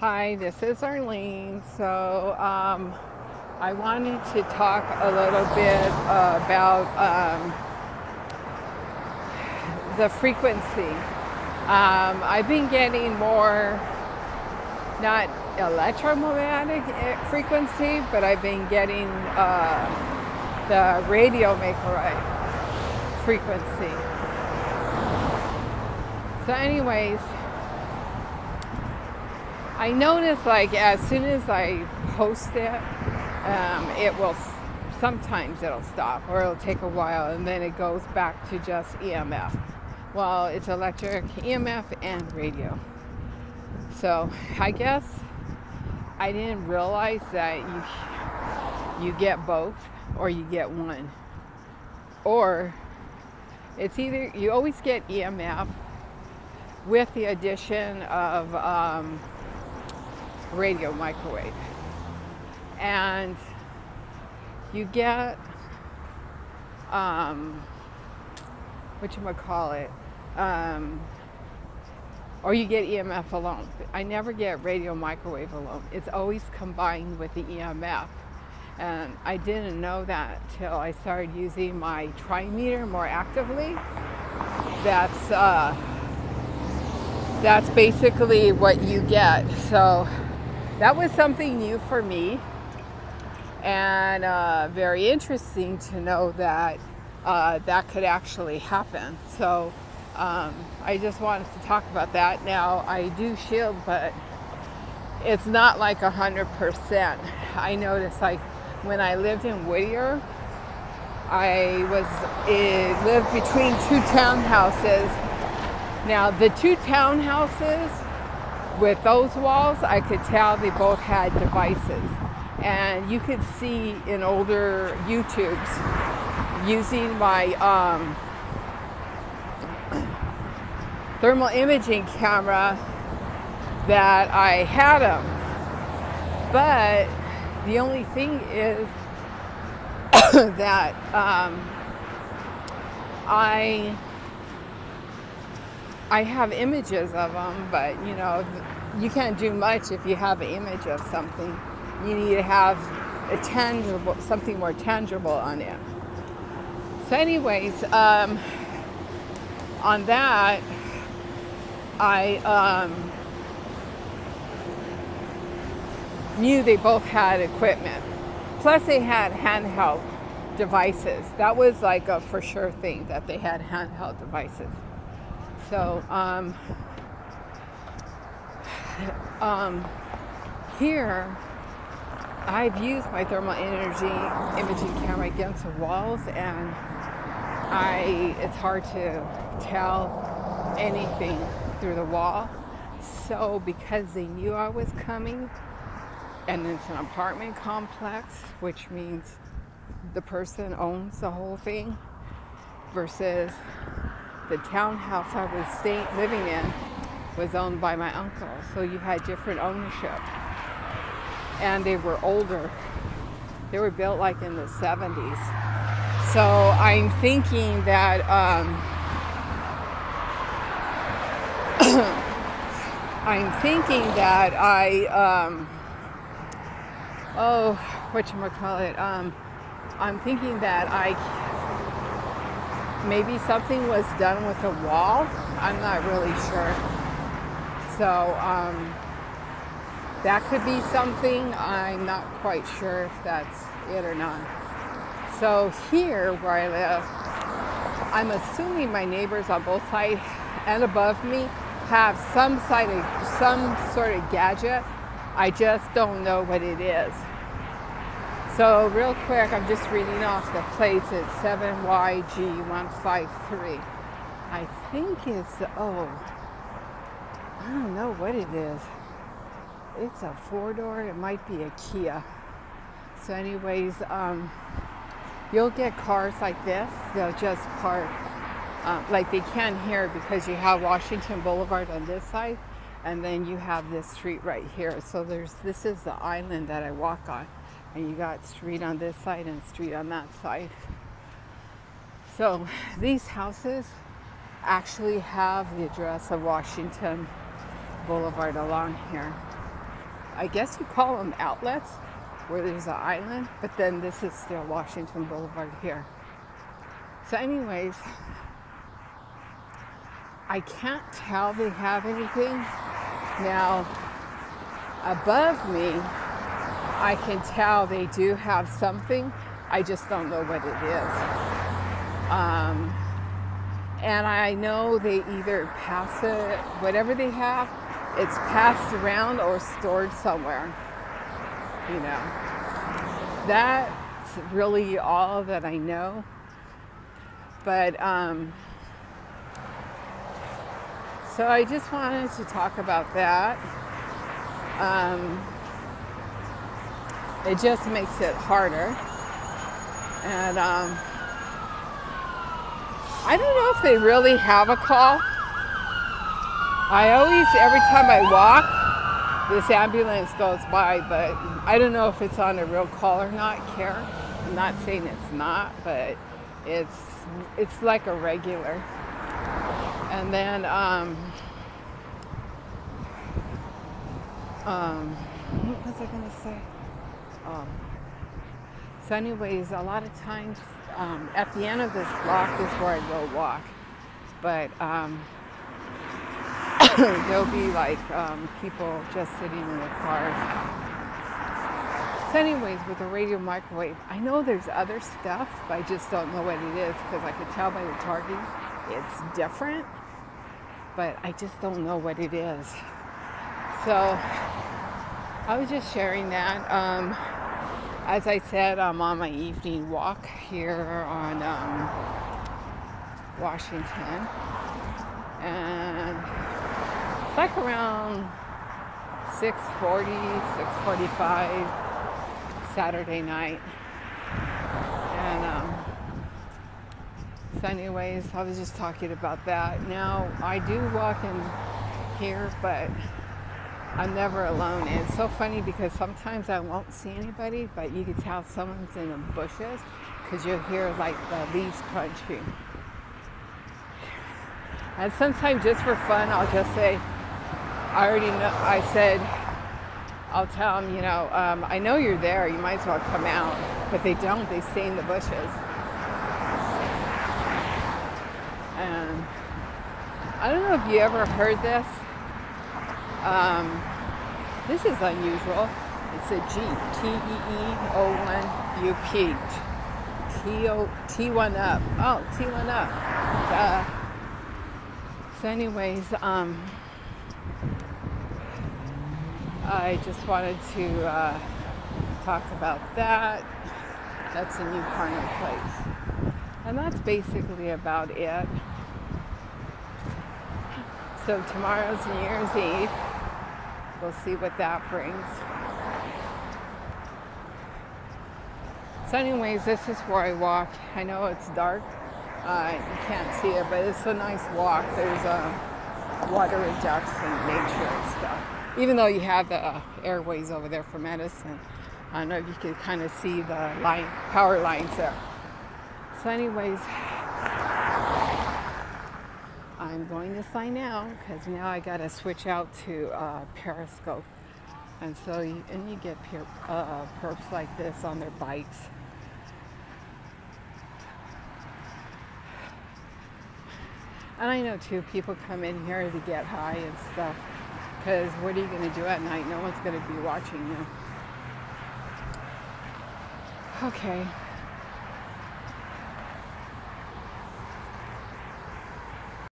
Hi, this is Arlene. I wanted to talk a little bit about the frequency. I've been getting more, not electromagnetic frequency, but I've been getting the radio microwave frequency. So, anyways, I notice like as soon as I post it, it will sometimes it'll stop or it'll take a while and then it goes back to just EMF. Well, it's electric, EMF, and radio. So I guess I didn't realize that you get both or you get one. Or it's either you always get EMF with the addition of radio microwave, and you get whatchamacallit, or you get EMF alone. I never get radio microwave alone. It's always combined with the EMF, and I didn't know that till I started using my trimeter more actively. That's basically what you get. So that was something new for me, and very interesting to know that that could actually happen. So I just wanted to talk about that. Now I do shield, but it's not like 100%. I noticed like when I lived in Whittier, I lived between two townhouses. Now the two townhouses with those walls, I could tell they both had devices. And you could see in older YouTubes using my thermal imaging camera that I had them. But the only thing is that I have images of them, but you know, you can't do much if you have an image of something. You need to have something more tangible on it. So anyways, on that, I knew they both had equipment. Plus they had handheld devices. That was like a for sure thing that they had handheld devices. So here I've used my thermal imaging camera against the walls, and it's hard to tell anything through the wall. So because they knew I was coming, and it's an apartment complex, which means the person owns the whole thing, versus the townhouse I was living in was owned by my uncle. So you had different ownership. And they were older. They were built like in the 70s. So I'm thinking that I'm thinking that maybe something was done with the wall. I'm not really sure. So that could be something. I'm not quite sure if that's it or not. So here where I live, I'm assuming my neighbors on both sides and above me have some sort of gadget. I just don't know what it is. So real quick, I'm just reading off the plates. It's 7YG153. I think it's, I don't know what it is. It's a 4-door. It might be a Kia. So anyways, you'll get cars like this. They'll just park, like they can't hear because you have Washington Boulevard on this side, and then you have this street right here. So this is the island that I walk on. And you got street on this side and street on that side. So these houses actually have the address of Washington Boulevard along here. I guess you call them outlets, where there's an island, but then this is still Washington Boulevard here. So anyways, I can't tell they have anything. Now, above me, I can tell they do have something. I just don't know what it is. And I know they either pass it, whatever they have, it's passed around or stored somewhere. You know, that's really all that I know. But so I just wanted to talk about that. It just makes it harder. And I don't know if they really have a call. I always, every time I walk, this ambulance goes by, but I don't know if it's on a real call or not, Karen. I'm not saying it's not, but it's like a regular. And then what was I gonna say? So anyways, a lot of times at the end of this block is where I go walk, but there'll be like people just sitting in their cars. So anyways, with the radio microwave, I know there's other stuff, but I just don't know what it is because I could tell by the targeting it's different, but I just don't know what it is. So I was just sharing that. As I said, I'm on my evening walk here on Washington, and it's like around 6:40, 6:45 Saturday night. And so anyways, I was just talking about that. Now, I do walk in here, but I'm never alone. And it's so funny because sometimes I won't see anybody, but you can tell someone's in the bushes because you'll hear like the leaves crunching. And sometimes just for fun, I'll just say, I already know, I said, I'll tell them, you know, I know you're there, you might as well come out. But they don't, they stay in the bushes. And I don't know if you ever heard this. This is unusual. It's a Jeep, T-E-E-O-1-U-P. T1 up. Oh, T1 up. So anyways, I just wanted to talk about that. That's a new kind of place. And that's basically about it. So tomorrow's New Year's Eve. We'll see what that brings. So anyways, this is where I walk. I know it's dark. You can't see it, but it's a nice walk. There's water and ducks and nature and stuff. Even though you have the airways over there for medicine. I don't know if you can kind of see the power lines there. So anyways, I'm going to sign out because now I got to switch out to Periscope. And so you get perps like this on their bikes. And I know too, people come in here to get high and stuff. Because what are you going to do at night? No one's going to be watching you. Okay.